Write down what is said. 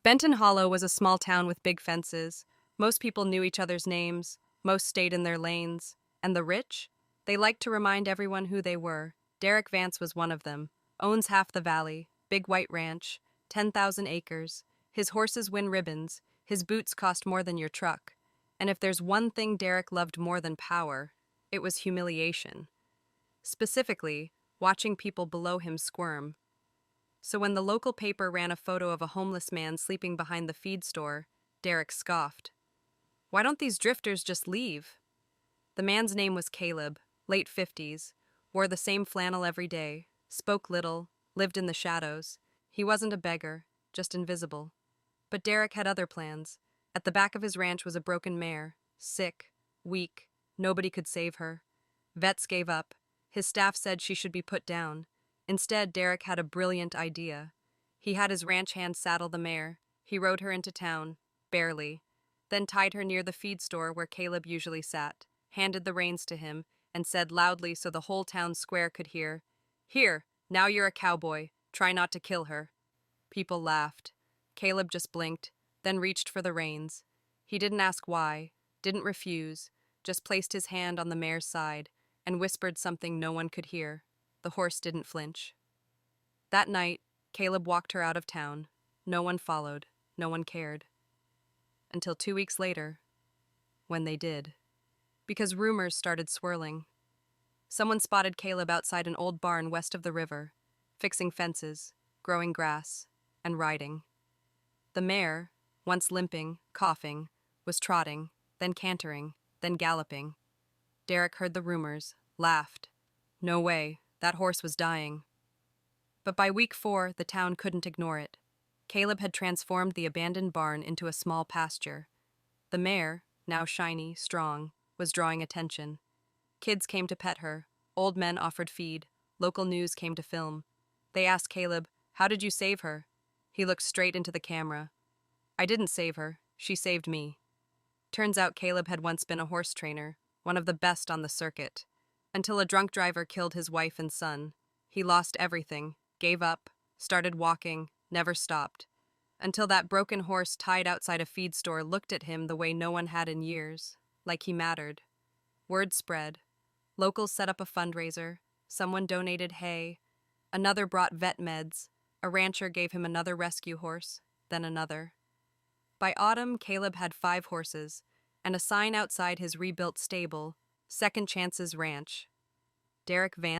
Benton Hollow was a small town with big fences. Most people knew each other's names, most stayed in their lanes. And the rich? They liked to remind everyone who they were. Derek Vance was one of them. Owns half the valley, big white ranch, 10,000 acres. His horses win ribbons, his boots cost more than your truck. And if there's one thing Derek loved more than power, it was humiliation. Specifically, watching people below him squirm. So when the local paper ran a photo of a homeless man sleeping behind the feed store, Derek scoffed. Why don't these drifters just leave? The man's name was Caleb, late 50s, wore the same flannel every day, spoke little, lived in the shadows. He wasn't a beggar, just invisible. But Derek had other plans. At the back of his ranch was a broken mare, sick, weak, nobody could save her. Vets gave up. His staff said she should be put down. Instead, Derek had a brilliant idea. He had his ranch hand saddle the mare. He rode her into town, barely, then tied her near the feed store where Caleb usually sat, handed the reins to him, and said loudly so the whole town square could hear, "Here, now you're a cowboy. Try not to kill her." People laughed. Caleb just blinked, then reached for the reins. He didn't ask why, didn't refuse, just placed his hand on the mare's side and whispered something no one could hear. The horse didn't flinch. That night, Caleb walked her out of town. No one followed, no one cared. Until 2 weeks later, when they did. Because rumors started swirling. Someone spotted Caleb outside an old barn west of the river, fixing fences, growing grass, and riding. The mare, once limping, coughing, was trotting, then cantering, then galloping. Derek heard the rumors, laughed. No way, that horse was dying. But by week 4, the town couldn't ignore it. Caleb had transformed the abandoned barn into a small pasture. The mare, now shiny, strong, was drawing attention. Kids came to pet her, old men offered feed, local news came to film. They asked Caleb, "How did you save her?" He looked straight into the camera. "I didn't save her, she saved me." Turns out Caleb had once been a horse trainer, one of the best on the circuit. Until a drunk driver killed his wife and son. He lost everything, gave up, started walking, never stopped. Until that broken horse tied outside a feed store looked at him the way no one had in years, like he mattered. Word spread. Locals set up a fundraiser. Someone donated hay. Another brought vet meds. A rancher gave him another rescue horse, then another. By autumn, Caleb had 5 horses, and a sign outside his rebuilt stable, Second Chances Ranch. Derek Vance